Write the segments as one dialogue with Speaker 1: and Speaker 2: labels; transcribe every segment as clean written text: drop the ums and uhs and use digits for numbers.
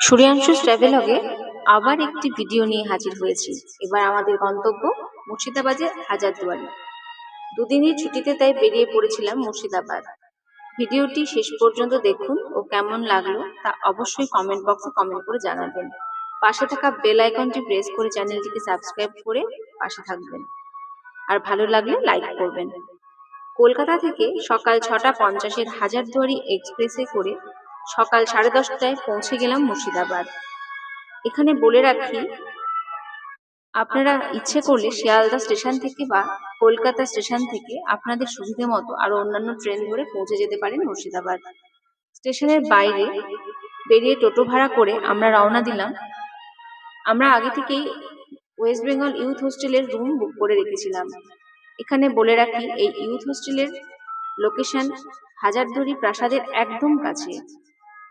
Speaker 1: সূর্যাংশুস ট্রাভেলগে আবার একটি ভিডিও নিয়ে হাজির হয়েছি। এবার আমাদের গন্তব্য মুর্শিদাবাদের হাজারদুয়ারি। দুদিনের ছুটিতে তাই বেরিয়ে পড়েছিলাম মুর্শিদাবাদ। ভিডিওটি শেষ পর্যন্ত দেখুন ও কেমন লাগলো তা অবশ্যই কমেন্ট বক্সে কমেন্ট করে জানাবেন। পাশে থাকা বেল আইকনটি প্রেস করে চ্যানেলটিকে সাবস্ক্রাইব করে পাশে থাকবেন, আর ভালো লাগলে লাইক করবেন। কলকাতা থেকে সকাল 6:50 হাজারদুয়ারি এক্সপ্রেসে করে সকাল 10:30টায় পৌঁছে গেলাম মুর্শিদাবাদ। এখানে বলে রাখি, আপনারা ইচ্ছে করলে শিয়ালদা স্টেশন থেকে বা কলকাতা স্টেশন থেকে আপনাদের সুবিধে মতো আরো অন্যান্য ট্রেন ধরে পৌঁছে যেতে পারেন মুর্শিদাবাদ। স্টেশনের বাইরে বেরিয়ে টোটো ভাড়া করে আমরা রওনা দিলাম। আমরা আগে থেকেই ওয়েস্ট বেঙ্গল ইউথ হোস্টেলের রুম বুক করে রেখেছিলাম। এখানে বলে রাখি, এই ইউথ হোস্টেলের লোকেশন হাজারদুয়ারি প্রাসাদের একদম কাছে।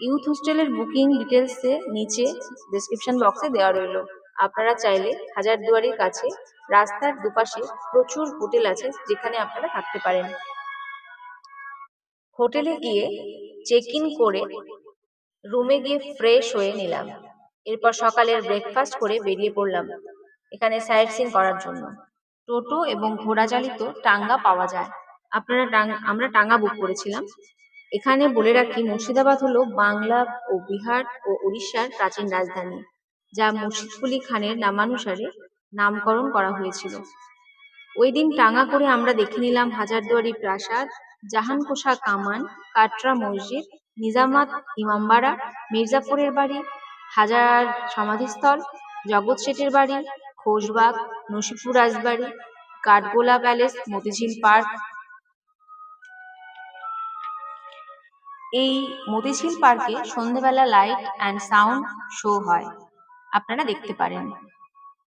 Speaker 1: ইউথ হোস্টেলের বুকিং ডিটেলসে নিচে ডেসক্রিপশন বক্সে দেওয়া রইল। আপনারা চাইলে হাজারদুয়ারির কাছে রাস্তার দুপাশে প্রচুর হোটেল আছে যেখানে আপনারা থাকতে পারেন। হোটেলে গিয়ে চেক ইন করে রুমে গিয়ে ফ্রেশ হয়ে নিলাম। এরপর সকালের ব্রেকফাস্ট করে বেরিয়ে পড়লাম এখানে সাইট সিন করার জন্য। টোটো এবং ঘোড়া চালিত টাঙ্গা পাওয়া যায়। আমরা টাঙ্গা বুক করেছিলাম। এখানে বলে রাখি, মুর্শিদাবাদ হলো বাংলা ও বিহার ও উড়িষ্যার প্রাচীন রাজধানী, যা মুর্শিদকুলি খানের নামানুসারে নামকরণ করা হয়েছিল। ওই দিন টাঙ্গা করে আমরা দেখে নিলাম হাজারদুয়ারি প্রাসাদ, জাহানকোষা কামান, কাটরা মসজিদ, নিজামাত ইমামবাড়া, মির্জাফরের বাড়ি, হাজার সমাধিস্থল, জগৎ শেঠের বাড়ি, খোশবাগ, নসিপুর রাজবাড়ি, কাঠগোলা প্যালেস, মতিঝিল পার্ক। এই মতিঝিল পার্কে সন্ধ্যেবেলা লাইট অ্যান্ড সাউন্ড শো হয়, আপনারা দেখতে পারেন।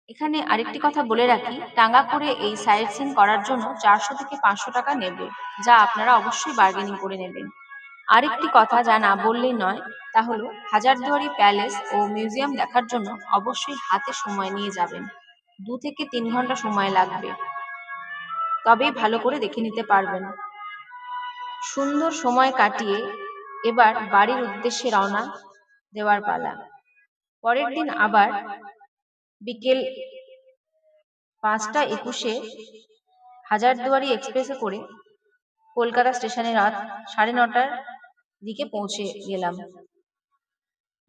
Speaker 1: এখানে আরেকটি কথা বলে রাখি, টাঙ্গা করে এই সাইট সিন করার জন্য 400 থেকে 500 টাকা নেবে, যা আপনারা অবশ্যই বার্গেনিং করে নেবেন। আরেকটি কথা যা না বললেই নয়, তা হলো হাজারদুয়ারি প্যালেস ও মিউজিয়াম দেখার জন্য অবশ্যই হাতে সময় নিয়ে যাবেন। 2 থেকে 3 ঘন্টা সময় লাগবে, তবেই ভালো করে দেখে নিতে পারবেন। সুন্দর সময় কাটিয়ে এবার বাড়ির উদ্দেশ্যে রওনা দেওয়ার পালা। পরের দিন আবার বিকেল 5:21 হাজারদুয়ারি এক্সপ্রেসে করে কলকাতা স্টেশনে রাত 9:30টার দিকে পৌঁছে গেলাম।